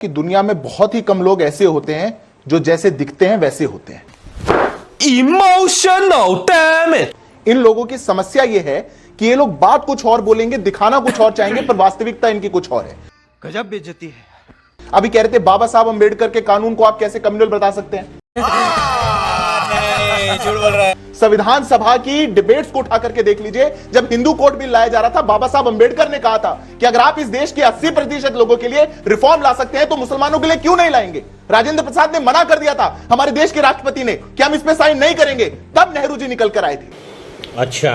कि दुनिया में बहुत ही कम लोग ऐसे होते हैं जो जैसे दिखते हैं वैसे होते हैं। Emotional damn it. इन लोगों की समस्या यह है कि ये लोग बात कुछ और बोलेंगे, दिखाना कुछ और चाहेंगे, पर वास्तविकता इनकी कुछ और है। गजब बेइज्जती है। अभी कह रहे थे बाबा साहब अंबेडकर के कानून को आप कैसे कम्युनल बता सकते हैं? झूठ बोल रहा है। संविधान सभा की डिबेट्स को उठा करके देख लीजिए। जब हिंदू कोड बिल लाया जा रहा था, बाबा साहब अंबेडकर ने कहा था कि अगर आप इस देश के 80% लोगों के लिए रिफॉर्म ला सकते हैं तो मुसलमानों के लिए क्यों नहीं लाएंगे। राजेंद्र प्रसाद ने मना कर दिया था, हमारे देश के राष्ट्रपति ने, कि हम इस पे साइन नहीं करेंगे। तब नेहरू जी निकल कर आए थे। अच्छा,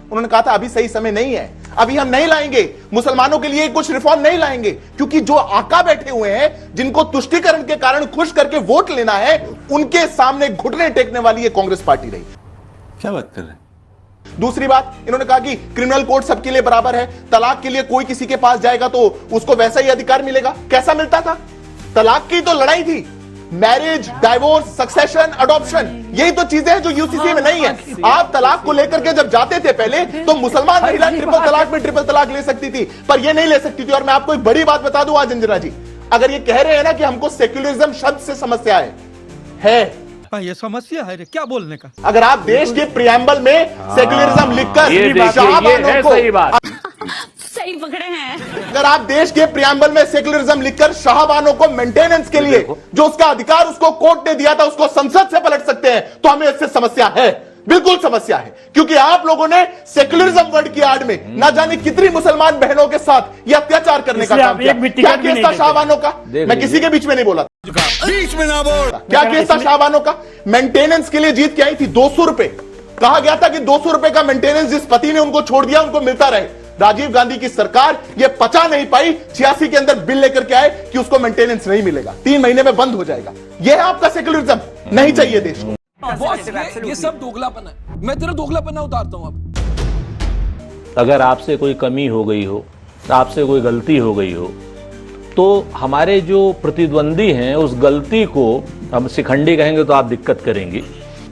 उन्होंने कहा था अभी सही समय नहीं है, अभी हम नहीं लाएंगे, मुसलमानों के लिए कुछ रिफॉर्म नहीं लाएंगे, क्योंकि जो आका बैठे हुए हैं, जिनको तुष्टीकरण के कारण खुश करके वोट लेना है, उनके सामने घुटने टेकने वाली ये कांग्रेस पार्टी रही। क्या बात कर रहे हैं? दूसरी बात, इन्होंने कहा कि क्रिमिनल कोड सबके लिए बराबर है, तलाक के लिए कोई किसी के पास जाएगा तो उसको वैसा ही अधिकार मिलेगा। कैसा मिलता था? तलाक की तो लड़ाई थी, मैरिज, डाइवोर्स, सक्सेशन, अडॉप्शन, यही तो चीजें हैं जो यूसीसी में नहीं है। आप तलाक को लेकर के जब जाते थे पहले, तो मुसलमान महिला ट्रिपल तलाक में ट्रिपल तलाक ले सकती थी, पर ये नहीं ले सकती थी। और मैं आपको एक बड़ी बात बता दूं आज अंजना जी, अगर ये कह रहे हैं ना कि हमको सेक्युलरिज्म शब्द से समस्या है ये समस्या है रे, क्या बोलने का। अगर आप देश के प्रियम्बल में सेक्युलरिज्म लिखकर शाहबानों को, सही बात, सही पकड़े हैं। अगर आप देश के प्रियम्बल में सेक्युलरिज्म लिखकर शाहबानों को मेंटेनेंस के लिए जो उसका अधिकार उसको कोर्ट ने दिया था उसको संसद से पलट सकते हैं, तो हमें इससे समस्या है, बिल्कुल समस्या है। क्योंकि आप लोगों ने सेक्युलरिज्म वर्ड की आड़ में ना जाने कितनी मुसलमान बहनों के साथ यह अत्याचार करने का काम किया। क्या केस था शाहबानों का? मैं किसी के बीच में नहीं बोला, बीच में ना बोल। क्या केस था शाहबानों का? मेंटेनेंस के लिए जीत के आई थी 200 रुपए। कहा गया था कि 200 रुपए का मेंटेनेंस जिस पति ने उनको छोड़ दिया उनको मिलता रहे। राजीव गांधी की सरकार ये पचा नहीं पाई, 86 के अंदर बिल लेकर के आए कि उसको मेंटेनेंस नहीं मिलेगा, 3 महीने में बंद हो जाएगा। यह है आपका सेक्युलरिज्म। नहीं चाहिए देश को। बॉस, ये सब दोगलापन है। मैं तेरा दोगलापन उतारता हूं अब। अगर आपसे कोई कमी हो गई हो, आपसे कोई गलती हो गई हो, तो हमारे जो प्रतिद्वंदी हैं उस गलती को हम शिखंडी कहेंगे तो आप दिक्कत करेंगी,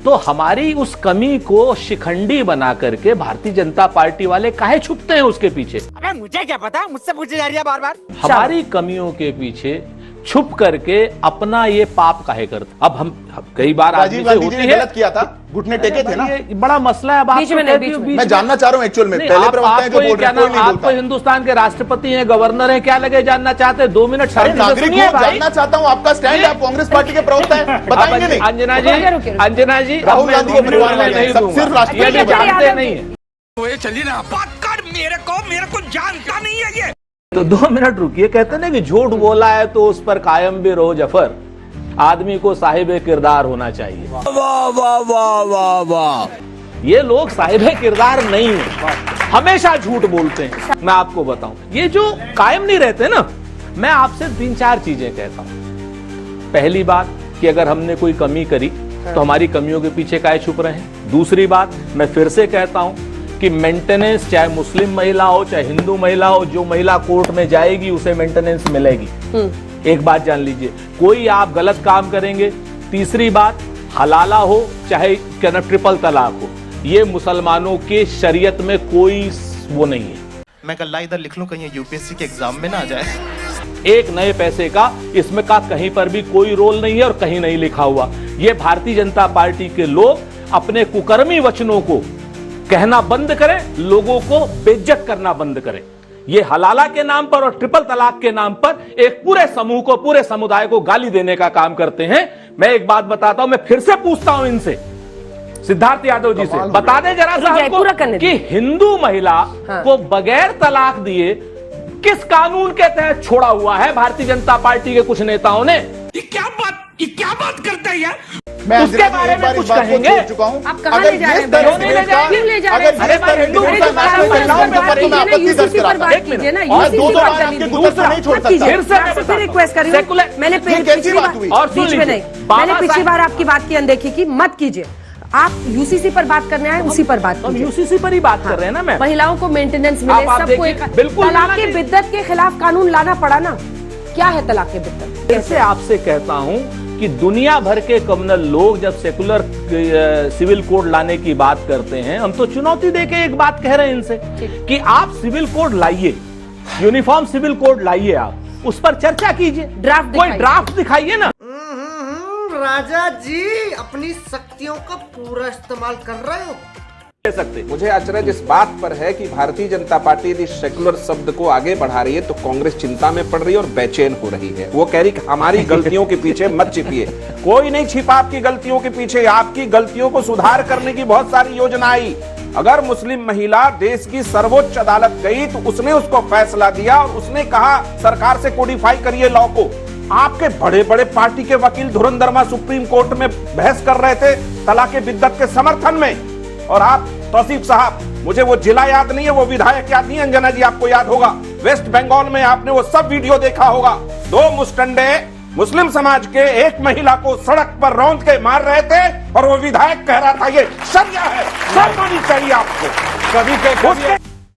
तो हमारी उस कमी को शिखंडी बना करके भारतीय जनता पार्टी वाले काहे छुपते हैं उसके पीछे? अबे मुझे क्या पता, मुझसे पूछी जा रही है बार बार। हमारी कमियों के पीछे छुप करके अपना ये पाप काहे करते? अब हम कई बार राजीव गांधी जी ने गलत किया था, घुटने टेके थे ना। ये बड़ा मसला है। मैं जानना चाह रहा हूं एक्चुअल में, पहले प्रवक्ता हैं जो बोल रहे हैं, कोई नहीं आप बोलता। तो हिंदुस्तान के राष्ट्रपति हैं, गवर्नर हैं, क्या लगे जानना चाहते हैं? 2 मिनट नागरिक हूं, जानना चाहता हूं आपका स्टैंड। आप कांग्रेस पार्टी के प्रवक्ता हैं, बताएंगे नहीं? अंजना जी, राहुल गांधी के परिवार वाले नहीं सब सिर्फ राष्ट्रीय जानते नहीं है। तो चलिए ना, बात कर। मेरे को जानता नहीं है ये। तो 2 मिनट रुकिए। कहते ना कि झूठ बोला है तो उस पर कायम भी रहो जफर, आदमी को साहिब किरदार होना चाहिए। वाह वाह वाह वाह वाह। ये लोग साहिब किरदार नहीं है, हमेशा झूठ बोलते हैं। मैं आपको बताऊं, ये जो कायम नहीं रहते ना, मैं आपसे 3-4 चीजें कहता हूं। पहली बात कि अगर हमने कोई कमी करी तो हमारी कमियों के पीछे काहे छुप रहे हैं। दूसरी बात, मैं फिर से कहता हूं कि मेंटेनेंस चाहे मुस्लिम महिला हो चाहे हिंदू महिला हो, जो महिला कोर्ट में जाएगी उसे मेंटेनेंस मिलेगी। एक बात जान लीजिए, कोई आप गलत काम करेंगे। तीसरी बात, हलाला हो चाहे क्या ना ट्रिपल तलाक हो, ये मुसलमानों के शरीयत में कोई वो नहीं है। मैं कल इधर लिख लूं कहीं यूपीएससी के एग्जाम में ना आ जाए। एक नए पैसे का इसमें का कहीं पर भी कोई रोल नहीं है और कहीं नहीं लिखा हुआ। ये भारतीय जनता पार्टी के लोग अपने कुकर्मी वचनों को कहना बंद करें, लोगों को बेइज्जत करना बंद करें। ये हलाला के नाम पर और ट्रिपल तलाक के नाम पर एक पूरे समूह को, पूरे समुदाय को गाली देने का काम करते हैं। मैं एक बात बताता हूं, मैं फिर से पूछता हूं इनसे, सिद्धार्थ यादव जी से, बता दें जरा सा हमको कि हिंदू महिला को बगैर तलाक दिए किस कानून के तहत छोड़ा हुआ है भारतीय जनता पार्टी के कुछ नेताओं ने? ये क्या बात करता है यार? मैं उसके बारे में कुछ कहेंगे? आप कहां ले जा रहे हैं? क्यों ले जा रहे हैं? ले जा रहे हैं? अरे मैं हिंदू रिक्वेस्ट कर रही हूं। मैंने पिछली बार आपकी बात की अनदेखी की, मत कीजिए। आप यूसीसी पर बात करने आए, उसी पर बात कीजिए। यूसीसी पर ही बात कर रहे हैं ना। मैं महिलाओं को मेंटेनेंस मिले, सबको एक तलाक की बिद्दत के खिलाफ कानून लाना पड़ा ना। क्या है तलाक की बिद्दत? कैसे आपसे कहता हूं कि दुनिया भर के कम्युनल लोग जब सेकुलर सिविल कोड लाने की बात करते हैं, हम तो चुनौती देके एक बात कह रहे हैं इनसे कि आप सिविल कोड लाइए, यूनिफॉर्म सिविल कोड लाइए आप, उस पर चर्चा कीजिए। ड्राफ्ट कोई ड्राफ्ट दिखाइए ना। राजा जी अपनी शक्तियों का पूरा इस्तेमाल कर रहे हो। ले सकते। मुझे अचरज इस बात पर है कि भारतीय जनता पार्टी यदि सेकुलर शब्द को आगे बढ़ा रही है तो कांग्रेस चिंता में पड़ रही है और बेचैन हो रही है। वो कह रही कि हमारी गलतियों के पीछे मत छिपिए। कोई नहीं छिपा आपकी गलतियों के पीछे। आपकी गलतियों को सुधार करने की बहुत सारी योजना आई। अगर मुस्लिम महिला देश की सर्वोच्च अदालत गई तो उसने उसको फैसला दिया और उसने कहा सरकार से कोडिफाई करिए लॉ को। आपके बड़े बड़े पार्टी के वकील धुरंधर सुप्रीम कोर्ट में बहस कर रहे थे तलाक बिद्दत के समर्थन में। और आप तौसीफ साहब, मुझे वो जिला याद नहीं है, वो विधायक याद नहीं है, अंजना जी आपको याद होगा, वेस्ट बंगाल में आपने वो सब वीडियो देखा होगा। 2 मुस्टंडे मुस्लिम समाज के एक महिला को सड़क पर रौंद के मार रहे थे और वो विधायक कह रहा था ये शरिया है, शर्म आनी चाहिए आपको। कभी